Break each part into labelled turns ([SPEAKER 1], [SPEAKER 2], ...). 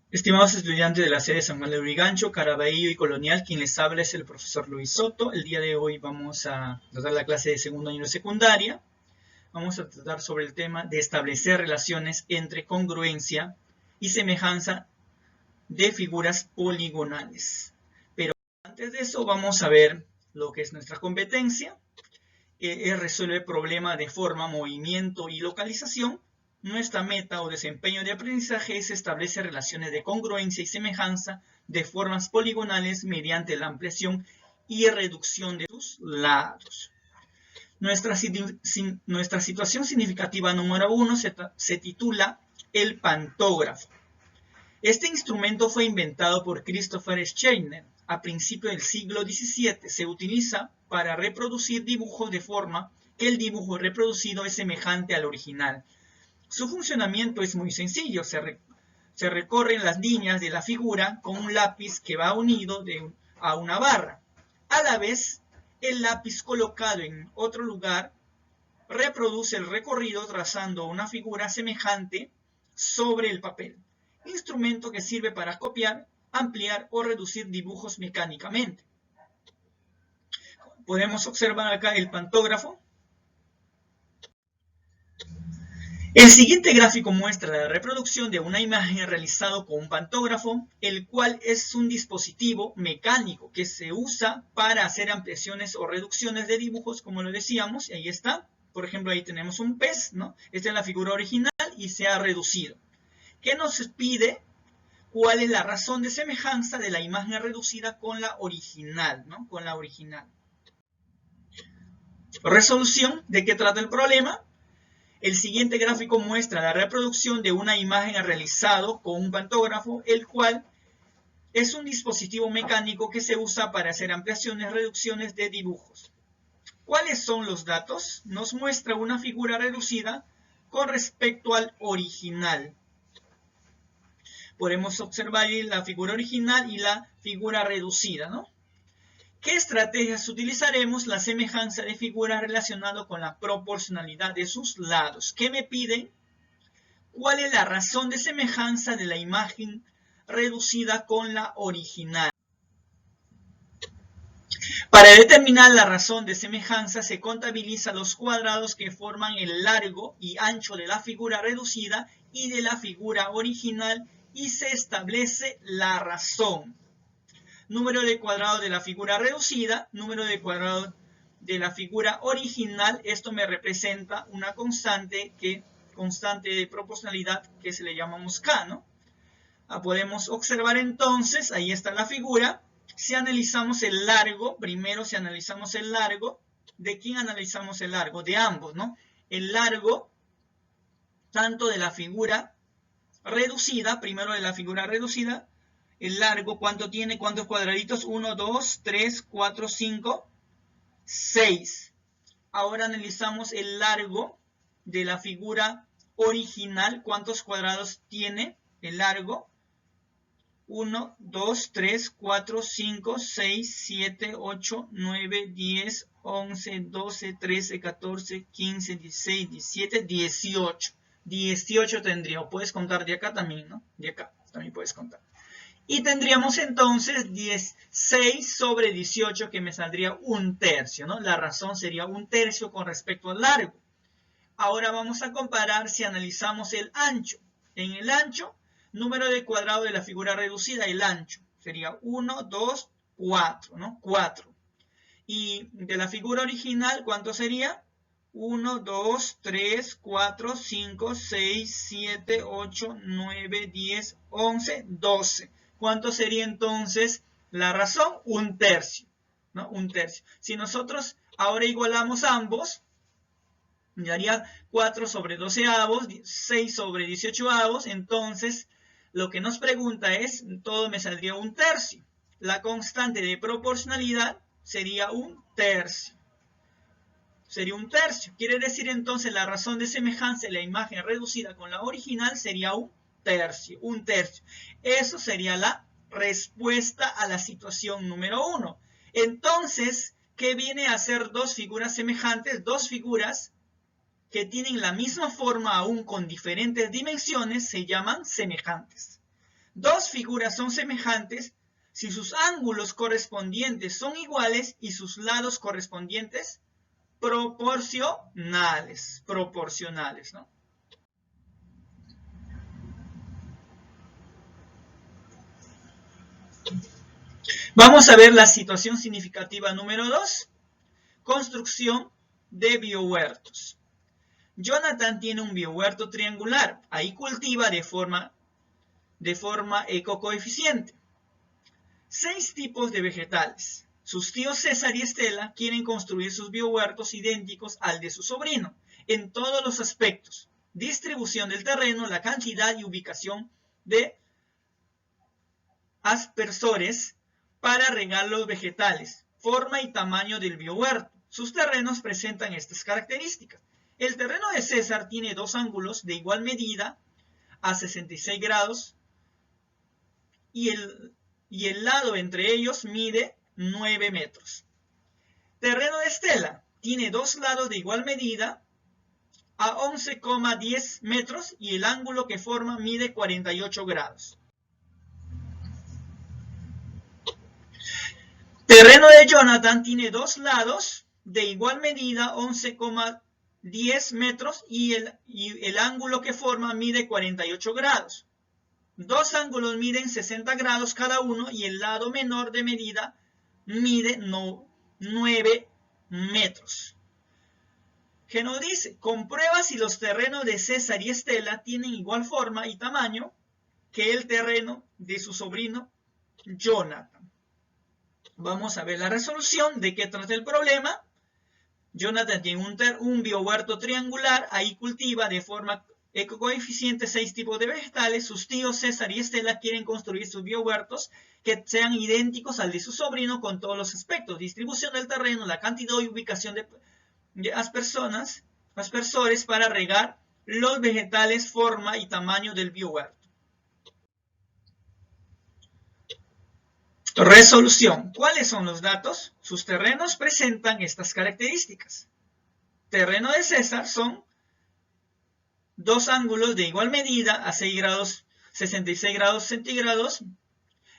[SPEAKER 1] Estimados estudiantes de la sede San Juan de Lurigancho, Caraballo y Colonial, quien les habla es el profesor Luis Soto. El día de hoy vamos a tratar la clase de segundo año de secundaria. Vamos a tratar sobre el tema de establecer relaciones entre congruencia y semejanza de figuras poligonales. Pero antes de eso vamos a ver lo que es nuestra competencia. Resuelve problemas de forma, movimiento y localización. Nuestra meta o desempeño de aprendizaje es establecer relaciones de congruencia y semejanza de formas poligonales mediante la ampliación y reducción de sus lados. Nuestra situación significativa número 1 se titula el pantógrafo. Este instrumento fue inventado por Christopher Scheiner a principios del siglo XVII. Se utiliza para reproducir dibujos de forma que el dibujo reproducido es semejante al original. Su funcionamiento es muy sencillo. Se recorren las líneas de la figura con un lápiz que va unido a una barra. A la vez, el lápiz colocado en otro lugar reproduce el recorrido trazando una figura semejante sobre el papel. Instrumento que sirve para copiar, ampliar o reducir dibujos mecánicamente. Podemos observar acá el pantógrafo. El siguiente gráfico muestra la reproducción de una imagen realizada con un pantógrafo, el cual es un dispositivo mecánico que se usa para hacer ampliaciones o reducciones de dibujos, como lo decíamos, y ahí está. Por ejemplo, ahí tenemos un pez, ¿no? Esta es la figura original y se ha reducido. ¿Qué nos pide? ¿Cuál es la razón de semejanza de la imagen reducida con la original, ¿no? Con la original. Resolución. ¿De qué trata el problema? El siguiente gráfico muestra la reproducción de una imagen realizada con un pantógrafo, el cual es un dispositivo mecánico que se usa para hacer ampliaciones, reducciones de dibujos. ¿Cuáles son los datos? Nos muestra una figura reducida con respecto al original. Podemos observar la figura original y la figura reducida, ¿no? ¿Qué estrategias utilizaremos? La semejanza de figuras relacionado con la proporcionalidad de sus lados. ¿Qué me piden? ¿Cuál es la razón de semejanza de la imagen reducida con la original? Para determinar la razón de semejanza se contabiliza los cuadrados que forman el largo y ancho de la figura reducida y de la figura original y se establece la razón. Número de cuadrados de la figura reducida, número de cuadrados de la figura original. Esto me representa una constante de proporcionalidad que se le llamamos K, ¿no? Podemos observar entonces, ahí está la figura. Si analizamos el largo, primero si analizamos el largo, ¿de quién analizamos el largo? De ambos, ¿no? El largo, tanto de la figura reducida, primero de la figura reducida, el largo, ¿cuánto tiene? ¿Cuántos cuadraditos? 1, 2, 3, 4, 5, 6. Ahora analizamos el largo de la figura original. ¿Cuántos cuadrados tiene el largo? 1, 2, 3, 4, 5, 6, 7, 8, 9, 10, 11, 12, 13, 14, 15, 16, 17, 18. 18 tendría, o puedes contar de acá también, ¿no? De acá también puedes contar. Y tendríamos entonces 16 sobre 18 que me saldría un tercio, ¿no? La razón sería un tercio con respecto al largo. Ahora vamos a comparar si analizamos el ancho. En el ancho, número de cuadrado de la figura reducida, el ancho. Sería 1, 2, 4, ¿no? 4. Y de la figura original, ¿cuánto sería? 1, 2, 3, 4, 5, 6, 7, 8, 9, 10, 11, 12. ¿Cuánto sería entonces la razón? Un tercio, ¿no? Un tercio. Si nosotros ahora igualamos ambos, me daría 4 sobre 12 avos, 6 sobre 18 avos, entonces lo que nos pregunta es, todo me saldría un tercio. La constante de proporcionalidad sería un tercio. Sería un tercio. Quiere decir entonces la razón de semejanza de la imagen reducida con la original sería un tercio. Un tercio. Eso sería la respuesta a la situación número 1. Entonces, ¿qué viene a ser dos figuras semejantes? Dos figuras que tienen la misma forma aún con diferentes dimensiones se llaman semejantes. Dos figuras son semejantes si sus ángulos correspondientes son iguales y sus lados correspondientes proporcionales, ¿no? Vamos a ver la situación significativa número 2. Construcción de biohuertos. Jonathan tiene un biohuerto triangular. Ahí cultiva de forma ecocoeficiente 6 tipos de vegetales. Sus tíos César y Estela quieren construir sus biohuertos idénticos al de su sobrino, en todos los aspectos: distribución del terreno, la cantidad y ubicación de aspersores para regar los vegetales, forma y tamaño del biohuerto. Sus terrenos presentan estas características. El terreno de César tiene dos ángulos de igual medida a 66 grados y el lado entre ellos mide 9 metros. Terreno de Estela tiene dos lados de igual medida a 11,10 metros y el ángulo que forma mide 48 grados. Terreno de Jonathan tiene dos lados de igual medida, 11,10 metros, y el ángulo que forma mide 48 grados. Dos ángulos miden 60 grados cada uno y el lado menor de medida mide 9 metros. Que nos dice: comprueba si los terrenos de César y Estela tienen igual forma y tamaño que el terreno de su sobrino Jonathan. Vamos a ver la resolución. ¿De qué trata el problema? Jonathan tiene un biohuerto triangular. Ahí cultiva de forma ecocoeficiente 6 tipos de vegetales. Sus tíos César y Estela quieren construir sus biohuertos que sean idénticos al de su sobrino con todos los aspectos: distribución del terreno, la cantidad y ubicación de aspersores para regar los vegetales, forma y tamaño del biohuerto. Resolución. ¿Cuáles son los datos? Sus terrenos presentan estas características. Terreno de César son dos ángulos de igual medida a 66 grados centígrados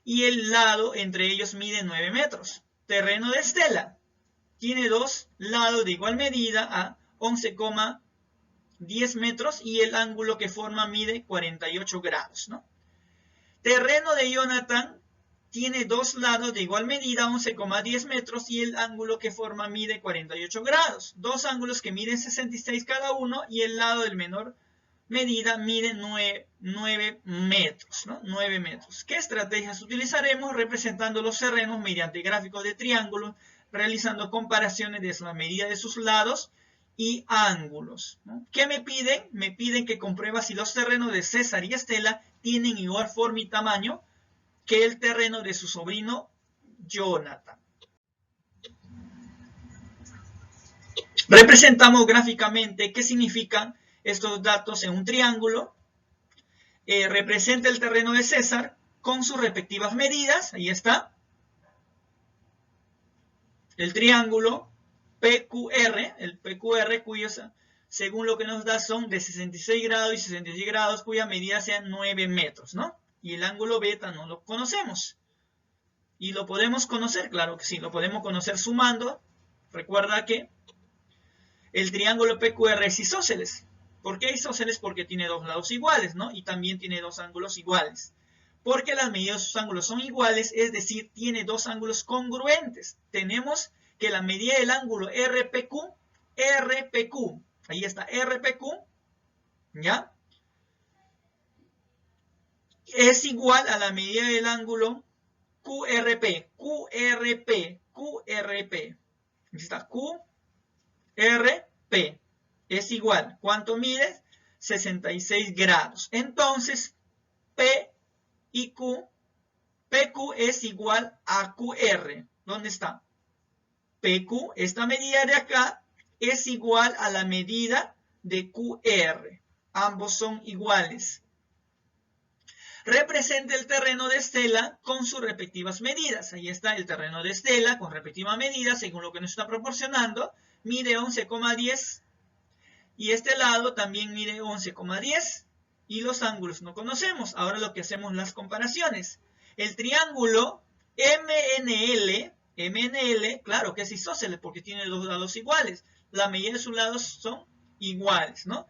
[SPEAKER 1] y el lado entre ellos mide 9 metros. Terreno de Estela tiene dos lados de igual medida a 11,10 metros y el ángulo que forma mide 48 grados, ¿no? Terreno de Jonathan tiene dos lados de igual medida, 11,10 metros, y el ángulo que forma mide 48 grados. Dos ángulos que miden 66 cada uno y el lado del menor medida mide 9 metros, ¿no? 9 metros. ¿Qué estrategias utilizaremos? Representando los terrenos mediante gráficos de triángulos, realizando comparaciones de la medida de sus lados y ángulos, ¿no? ¿Qué me piden? Me piden que comprueba si los terrenos de César y Estela tienen igual forma y tamaño que el terreno de su sobrino Jonathan. Representamos gráficamente qué significan estos datos en un triángulo. Representa el terreno de César con sus respectivas medidas. Ahí está. El triángulo PQR, el PQR cuyos, según lo que nos da, son de 66 grados y 66 grados, cuya medida sea 9 metros, ¿no? Y el ángulo beta no lo conocemos. ¿Y lo podemos conocer? Claro que sí, lo podemos conocer sumando. Recuerda que el triángulo PQR es isósceles. ¿Por qué isósceles? Porque tiene dos lados iguales, ¿no? Y también tiene dos ángulos iguales. Porque las medidas de sus ángulos son iguales, es decir, tiene dos ángulos congruentes. Tenemos que la medida del ángulo RPQ, ahí está, RPQ, ¿ya? Es igual a la medida del ángulo QRP. Aquí está, QRP. Es igual. ¿Cuánto mide? 66 grados. Entonces, P y Q, PQ es igual a QR. ¿Dónde está? PQ, esta medida de acá, es igual a la medida de QR. Ambos son iguales. Representa el terreno de Estela con sus respectivas medidas. Ahí está el terreno de Estela con respectiva medida, según lo que nos está proporcionando. Mide 11,10 y este lado también mide 11,10. y los ángulos no conocemos. Ahora lo que hacemos las comparaciones. El triángulo MNL, claro que es isósceles porque tiene dos lados iguales. La medida de sus lados son iguales, ¿no?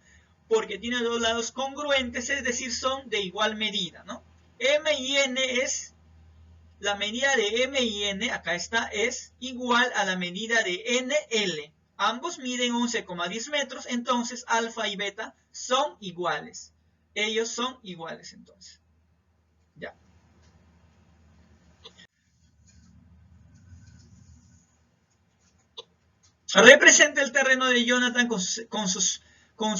[SPEAKER 1] Porque tiene dos lados congruentes, es decir, son de igual medida, ¿no? M y N es, la medida de M y N, acá está, es igual a la medida de NL. Ambos miden 11,10 metros, entonces alfa y beta son iguales. Ellos son iguales entonces. Ya. Representa el terreno de Jonathan con sus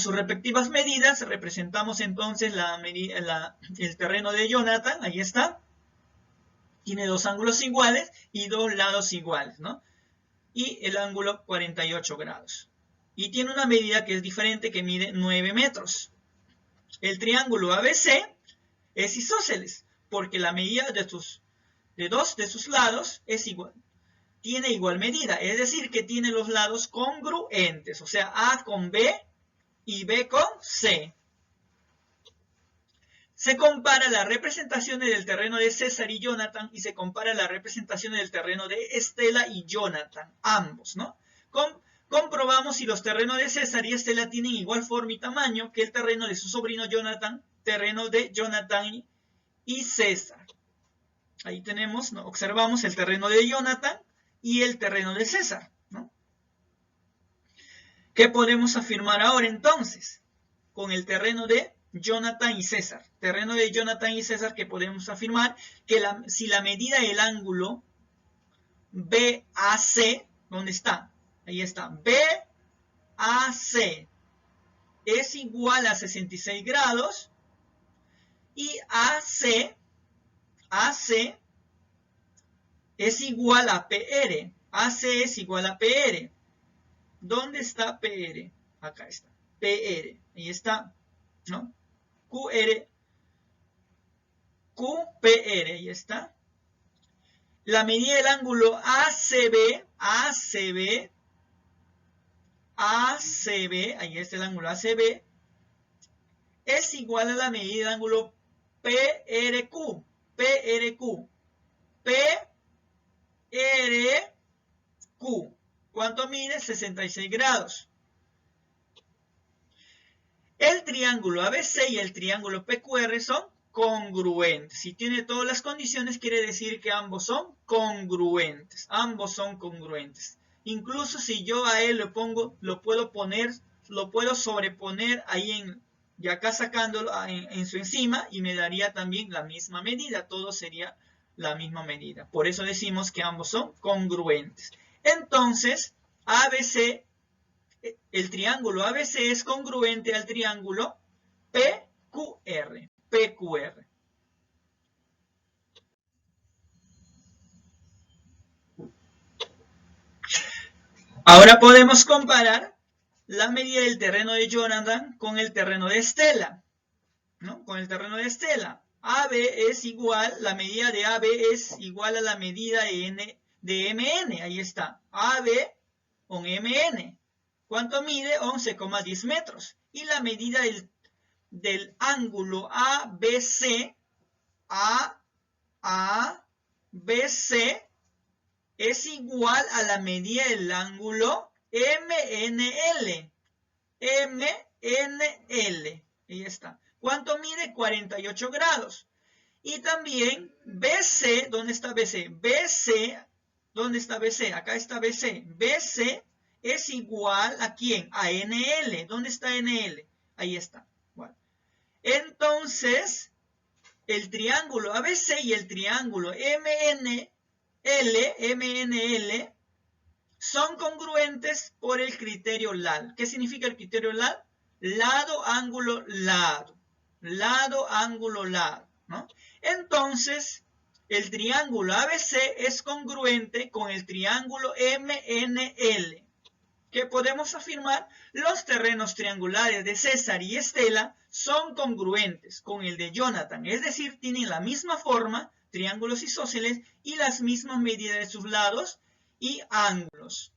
[SPEAKER 1] respectivas medidas. Representamos entonces el terreno de Jonathan. Ahí está. Tiene dos ángulos iguales y dos lados iguales, ¿no? Y el ángulo 48 grados. Y tiene una medida que es diferente, que mide 9 metros. El triángulo ABC es isósceles, porque la medida de dos de sus lados es igual. Tiene igual medida, es decir, que tiene los lados congruentes, o sea, A con B y B con C. Se compara las representaciones del terreno de César y Jonathan y se compara las representaciones del terreno de Estela y Jonathan, ambos, ¿no? Comprobamos si los terrenos de César y Estela tienen igual forma y tamaño que el terreno de su sobrino Jonathan, terreno de Jonathan y César. Ahí tenemos, ¿no? Observamos el terreno de Jonathan y el terreno de César, ¿no? ¿Qué podemos afirmar ahora entonces? Con el terreno de Jonathan y César. Terreno de Jonathan y César, que podemos afirmar que si la medida del ángulo BAC, ¿dónde está? Ahí está, BAC es igual a 66 grados y AC es igual a PR. AC es igual a PR. ¿Dónde está PR? Acá está. PR. Ahí está. ¿No? QPR. Ahí está. La medida del ángulo ACB. Ahí está el ángulo ACB. Es igual a la medida del ángulo PRQ. ¿Cuánto mide? 66 grados. El triángulo ABC y el triángulo PQR son congruentes. Si tiene todas las condiciones, quiere decir que ambos son congruentes. Ambos son congruentes. Incluso si yo a él lo puedo sobreponer ahí y acá sacándolo en su encima y me daría también la misma medida. Todo sería la misma medida. Por eso decimos que ambos son congruentes. Entonces, el triángulo ABC es congruente al triángulo PQR. Ahora podemos comparar la medida del terreno de Jonathan con el terreno de Estela, ¿no? Con el terreno de Estela. AB es igual, la medida de AB es igual a la medida de MN. Ahí está. AB con MN. ¿Cuánto mide? 11,10 metros. Y la medida del ángulo ABC es igual a la medida del ángulo MNL. Ahí está. ¿Cuánto mide? 48 grados. Y también BC, ¿dónde está BC? ¿Dónde está BC? Acá está BC. BC es igual ¿a quién? A NL. ¿Dónde está NL? Ahí está. Bueno. Entonces, el triángulo ABC y el triángulo MNL son congruentes por el criterio LAL. ¿Qué significa el criterio LAL? Lado, ángulo, lado. Lado, ángulo, lado, ¿no? Entonces, el triángulo ABC es congruente con el triángulo MNL. ¿Qué podemos afirmar? Los terrenos triangulares de César y Estela son congruentes con el de Jonathan, es decir, tienen la misma forma, triángulos isósceles, y las mismas medidas de sus lados y ángulos.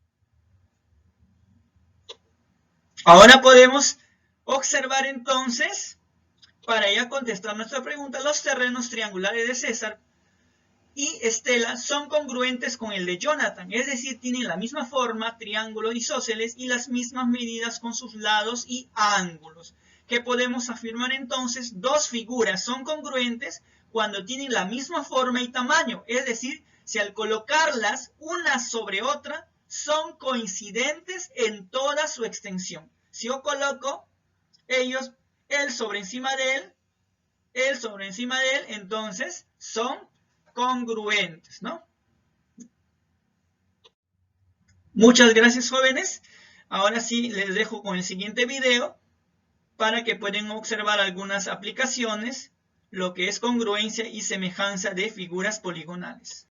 [SPEAKER 1] Ahora podemos observar entonces Para ya contestar nuestra pregunta, los terrenos triangulares de César y Estela son congruentes con el de Jonathan, es decir, tienen la misma forma, triángulo isósceles, y las mismas medidas con sus lados y ángulos. ¿Qué podemos afirmar entonces? Dos figuras son congruentes cuando tienen la misma forma y tamaño, es decir, si al colocarlas una sobre otra son coincidentes en toda su extensión. Si yo coloco ellos, él sobre encima de él sobre encima de él, entonces son congruentes, ¿no? Muchas gracias, jóvenes. Ahora sí les dejo con el siguiente video para que puedan observar algunas aplicaciones, lo que es congruencia y semejanza de figuras poligonales.